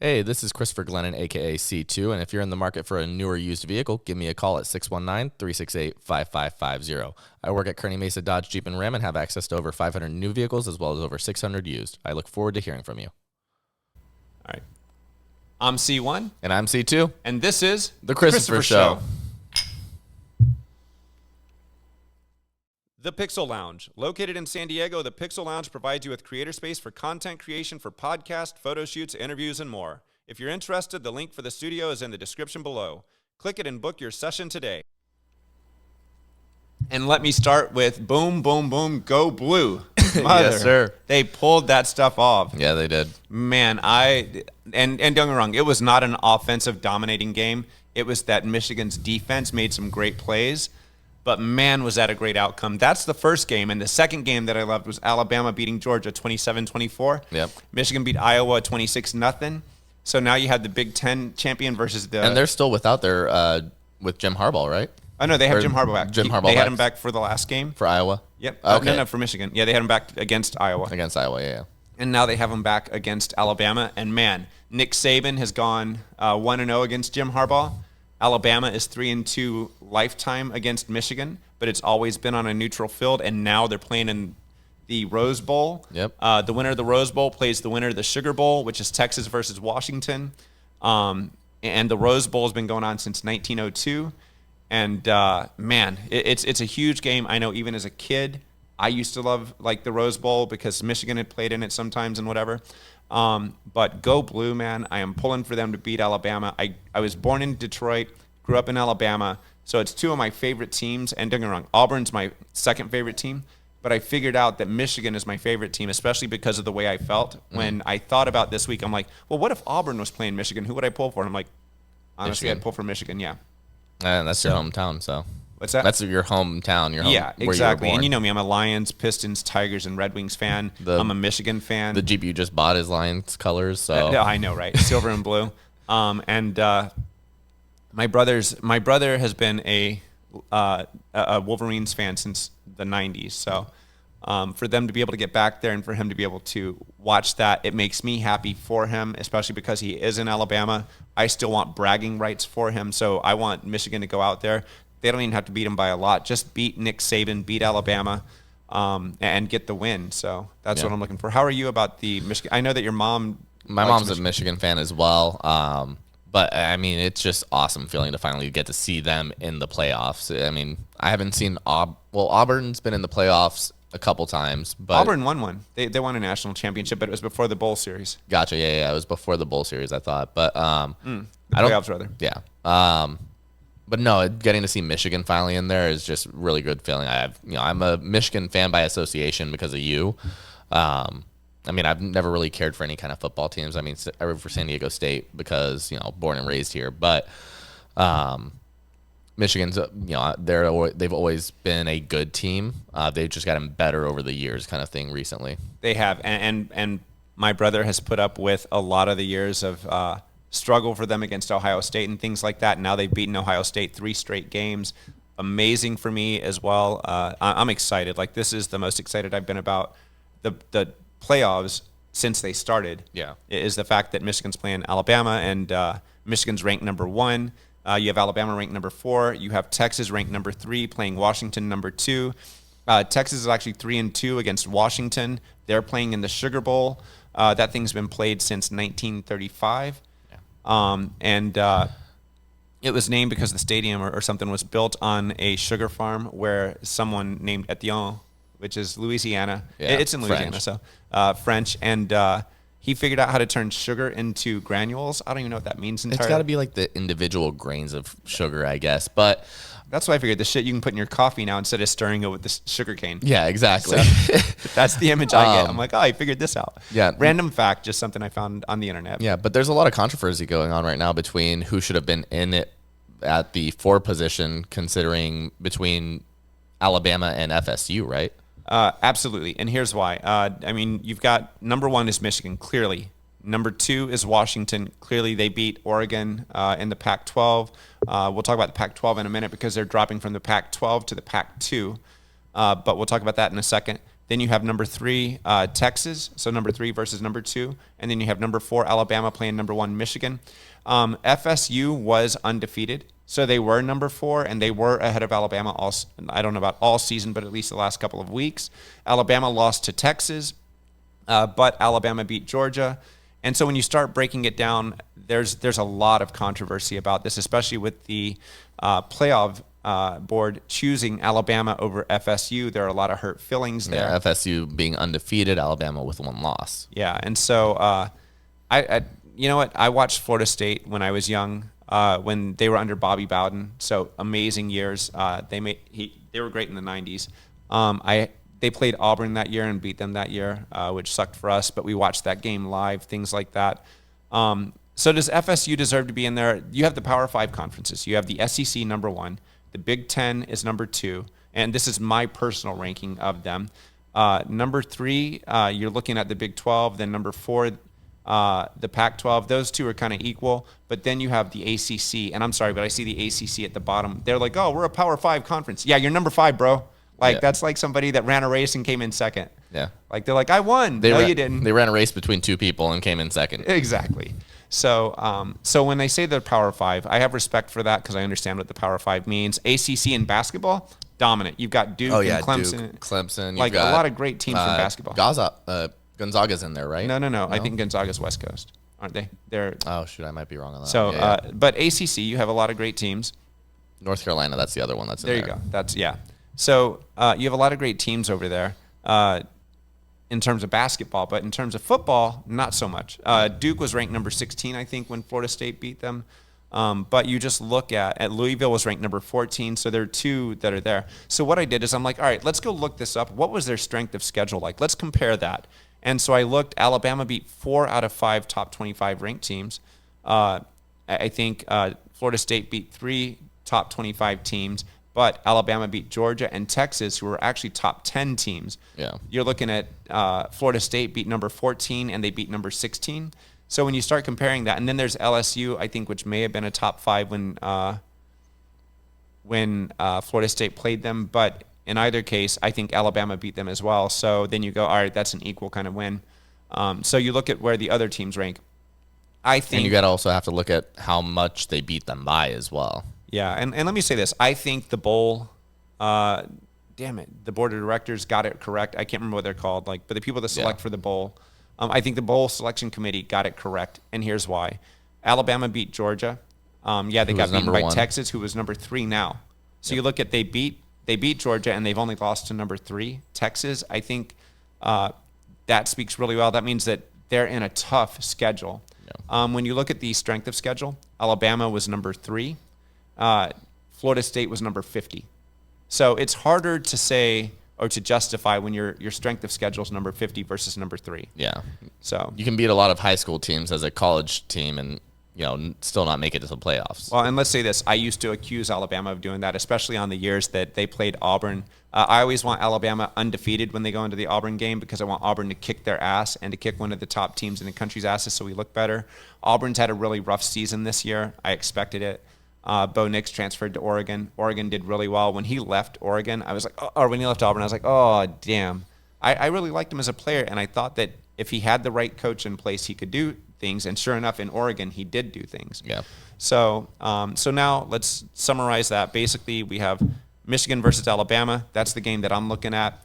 Hey, this is Christopher Glennon, aka C2, and if you're in the market for a newer used vehicle, give me a call at 619-368-5550. I work at Kearney Mesa Dodge Jeep and Ram and have access to over 500 new vehicles as well as over 600 used. I look forward to hearing from you. All right. I'm C1. And I'm C2. And this is The Christopher Show. The Pixel Lounge. Located in San Diego, the Pixel Lounge provides you with creator space for content creation for podcasts, photo shoots, interviews, and more. If you're interested, the link for the studio is in the description below. Click it and book your session today. And let me start with boom, boom, boom, go blue. Yes, sir. They pulled that stuff off. Yeah, they did. Man, and don't get me wrong, it was not an offensive dominating game. It was that Michigan's defense made some great plays. But man, was that a great outcome. That's the first game. And the second game that I loved was Alabama beating Georgia 27-24. Yep. Michigan beat Iowa 26-0. So now you have the Big Ten champion versus the... And they're still without their, with Jim Harbaugh, right? Oh, no, they have Jim Harbaugh back. They had him back for the last game. For Iowa? Yep. Okay. No, for Michigan. Yeah, they had him back against Iowa. Against Iowa, yeah. And now they have him back against Alabama. And man, Nick Saban has gone 1-0 against Jim Harbaugh. Alabama is 3-2 lifetime against Michigan, but it's always been on a neutral field, and now they're playing in the Rose Bowl. Yep. The winner of the Rose Bowl plays the winner of the Sugar Bowl, which is Texas versus Washington. And the Rose Bowl has been going on since 1902. And man, it's a huge game. I know even as a kid, I used to love like the Rose Bowl because Michigan had played in it sometimes and whatever. But go blue, man. I am pulling for them to beat Alabama. I was born in Detroit, grew up in Alabama, so it's two of my favorite teams. And don't get me wrong, Auburn's my second favorite team, but I figured out that Michigan is my favorite team, especially because of the way I felt. When I thought about this week, I'm like, well, what if Auburn was playing Michigan? Who would I pull for? And I'm like, honestly, Michigan. I'd pull for Michigan, yeah. And that's your hometown, so. What's that? That's your hometown, your home. Yeah, where exactly. You were born. And you know me, I'm a Lions, Pistons, Tigers, and Red Wings fan. I'm a Michigan fan. The Jeep you just bought is Lions colors, so. Yeah, I know, right? Silver and blue. My brother has been a Wolverines fan since the 90s. So for them to be able to get back there and for him to be able to watch that, it makes me happy for him, especially because he is in Alabama. I still want bragging rights for him, so I want Michigan to go out there. They don't even have to beat him by a lot. Just beat Nick Saban, beat Alabama, and get the win. So that's what I'm looking for. How are you about the Michigan? I know that your mom... My mom's a Michigan fan as well. But, I mean, it's just awesome feeling to finally get to see them in the playoffs. I mean, I haven't seen Auburn's been in the playoffs a couple times. But Auburn won one. They won a national championship, but it was before the bowl series. Gotcha. Yeah. It was before the bowl series, I thought. But I don't. Playoffs, rather. Yeah. But no, getting to see Michigan finally in there is just really good feeling. I'm a Michigan fan by association because of you. I mean, I've never really cared for any kind of football teams. I mean, I root for San Diego State because, born and raised here. But Michigan's, they've always been a good team. They've just gotten better over the years kind of thing recently. They have. And my brother has put up with a lot of the years of struggle for them against Ohio State and things like that. Now they've beaten Ohio State 3 straight games. Amazing for me as well. I'm excited. Like, this is the most excited I've been about the playoffs since they started. Yeah. Is the fact that Michigan's playing Alabama and Michigan's ranked number 1. You have Alabama ranked number 4. You have Texas ranked number 3 playing Washington number 2. Texas is actually 3-2 against Washington. They're playing in the Sugar Bowl. That thing's been played since 1935. It was named because the stadium or something was built on a sugar farm where someone named Etienne, which is Louisiana. Yeah, it's in Louisiana, French. So French. And he figured out how to turn sugar into granules. I don't even know what that means entirely. It's got to be like the individual grains of sugar, I guess. But that's why I figured the shit you can put in your coffee now instead of stirring it with the sugar cane. yeah, exactly. So, that's the image I get. I'm like, I figured this out. Yeah. Random fact, just something I found on the internet. Yeah, but there's a lot of controversy going on right now between who should have been in it at the 4 position, considering between Alabama and FSU, right? Absolutely. And here's why. I mean, you've got number 1 is Michigan, clearly. Number 2 is Washington. Clearly, they beat Oregon in the Pac-12. We'll talk about the Pac-12 in a minute because they're dropping from the Pac-12 to the Pac-2. But we'll talk about that in a second. Then you have number 3, Texas. So number 3 versus number 2. And then you have number 4, Alabama playing number 1, Michigan. FSU was undefeated. So they were number 4, and they were ahead of Alabama I don't know about all season, but at least the last couple of weeks. Alabama lost to Texas, but Alabama beat Georgia. And so when you start breaking it down, there's a lot of controversy about this, especially with the playoff board choosing Alabama over FSU. There are a lot of hurt feelings there. Yeah, FSU being undefeated, Alabama with 1 loss. Yeah, and so I you know what? I watched Florida State when I was young, when they were under Bobby Bowden. So amazing years. They were great in the 90s. They played Auburn that year and beat them that year, which sucked for us. But we watched that game live, things like that. So does FSU deserve to be in there? You have the Power 5 conferences. You have the SEC number 1. The Big Ten is number 2. And this is my personal ranking of them. Number 3, you're looking at the Big 12. Then number 4, the Pac-12. Those two are kind of equal. But then you have the ACC. And I'm sorry, but I see the ACC at the bottom. They're like, oh, we're a Power 5 conference. Yeah, you're number 5, bro. Like, that's like somebody that ran a race and came in second. Yeah. Like, they're like, I won. No, you didn't. They ran a race between 2 people and came in second. Exactly. So so when they say they're Power 5, I have respect for that because I understand what the Power 5 means. ACC in basketball, dominant. You've got Duke and Clemson. Duke, Clemson. Like, a lot of great teams in basketball. Gonzaga's in there, right? No. I think Gonzaga's West Coast, aren't they? Oh, shoot. I might be wrong on that. So, but ACC, you have a lot of great teams. North Carolina, that's the other one that's in there. There you go. So you have a lot of great teams over there in terms of basketball, but in terms of football, not so much. Duke was ranked number 16, I think, when Florida State beat them. But you just look at Louisville was ranked number 14, so there are 2 that are there. So what I did is I'm like, all right, let's go look this up. What was their strength of schedule like? Let's compare that. And so I looked. Alabama beat 4 out of 5 top 25 ranked teams. I think Florida State beat 3 top 25 teams. But Alabama beat Georgia and Texas, who were actually top 10 teams. Yeah. You're looking at Florida State beat number 14, and they beat number 16. So when you start comparing that, and then there's LSU, I think, which may have been a top 5 when Florida State played them. But in either case, I think Alabama beat them as well. So then you go, all right, that's an equal kind of win. So you look at where the other teams rank. I think, and you got to also have to look at how much they beat them by as well. Yeah, and let me say this. I think the bowl, the board of directors got it correct. I can't remember what they're called, but the people that select for the bowl, I think the bowl selection committee got it correct, and here's why. Alabama beat Georgia. They got beaten by Texas, who was number 3 now. So you look at they beat Georgia, and they've only lost to number 3, Texas. I think that speaks really well. That means that they're in a tough schedule. Yeah. When you look at the strength of schedule, Alabama was number 3. Florida State was number 50. So it's harder to say or to justify when your strength of schedule is number 50 versus number 3. Yeah. So you can beat a lot of high school teams as a college team and still not make it to the playoffs. Well, and let's say this. I used to accuse Alabama of doing that, especially on the years that they played Auburn. I always want Alabama undefeated when they go into the Auburn game because I want Auburn to kick their ass and to kick one of the top teams in the country's asses so we look better. Auburn's had a really rough season this year. I expected it. Bo Nix transferred to Oregon. Oregon did really well. When he left Oregon, I was like, when he left Auburn, I was like, oh, damn. I really liked him as a player, and I thought that if he had the right coach in place, he could do things. And sure enough, in Oregon, he did do things. Yeah. So now let's summarize that. Basically, we have Michigan versus Alabama. That's the game that I'm looking at.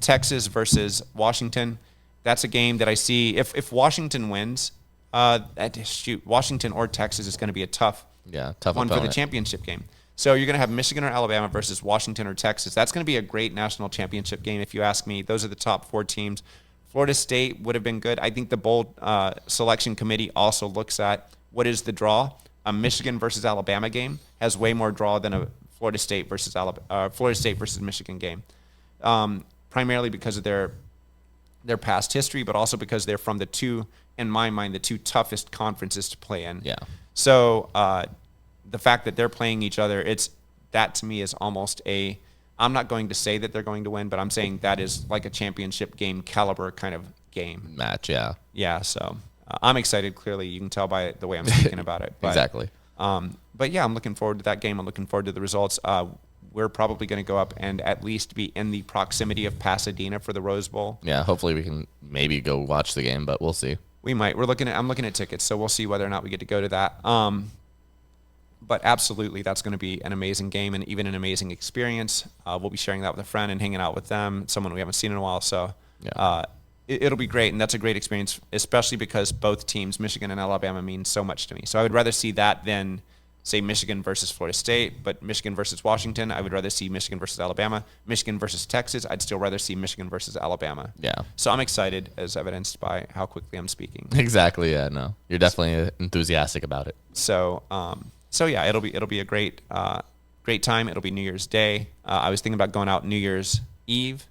Texas versus Washington. That's a game that I see. If Washington wins, Washington or Texas is going to be a tough one opponent for the championship game. So you're going to have Michigan or Alabama versus Washington or Texas. That's going to be a great national championship game, if you ask me. Those are the top 4 teams. Florida State would have been good. I think the bowl selection committee also looks at what is the draw. A Michigan versus Alabama game has way more draw than a Florida State versus Michigan game, primarily because of their past history, but also because they're from in my mind, the 2 toughest conferences to play in. Yeah. So the fact that they're playing each other, that to me is almost I'm not going to say that they're going to win, but I'm saying that is like a championship game caliber kind of game. Match, yeah. Yeah, so I'm excited, clearly. You can tell by the way I'm speaking about it. But, exactly. But yeah, I'm looking forward to that game. I'm looking forward to the results. we're probably going to go up and at least be in the proximity of Pasadena for the Rose Bowl. Yeah, hopefully we can maybe go watch the game, but we'll see. We might. I'm looking at tickets, so we'll see whether or not we get to go to that. But absolutely, that's going to be an amazing game and even an amazing experience. We'll be sharing that with a friend and hanging out with them, someone we haven't seen in a while. So it'll be great, and that's a great experience, especially because both teams, Michigan and Alabama, mean so much to me. So I would rather see that than, say, Michigan versus Florida State, but Michigan versus Washington, I would rather see Michigan versus Alabama. Michigan versus Texas, I'd still rather see Michigan versus Alabama. Yeah. So I'm excited, as evidenced by how quickly I'm speaking. Exactly. Yeah. No, you're definitely enthusiastic about it. So yeah, it'll be a great time. It'll be New Year's Day. I was thinking about going out New Year's Eve,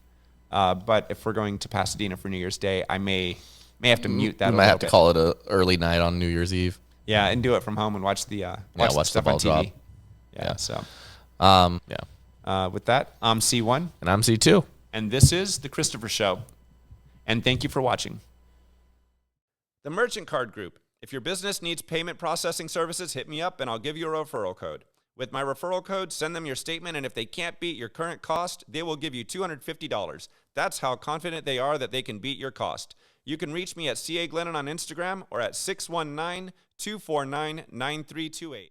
but if we're going to Pasadena for New Year's Day, I may have to mute that. We might have to call it a early night on New Year's Eve. Yeah, and do it from home and watch the watch the ball on TV. drop. Yeah. So with that, I'm C1 and I'm C2, and this is the Christopher Show. And thank you for watching. The Merchant Card Group. If your business needs payment processing services, hit me up and I'll give you a referral code. With my referral code, send them your statement, and if they can't beat your current cost, they will give you $250. That's how confident they are that they can beat your cost. You can reach me at CA Glennon on Instagram or at 619-249-9328.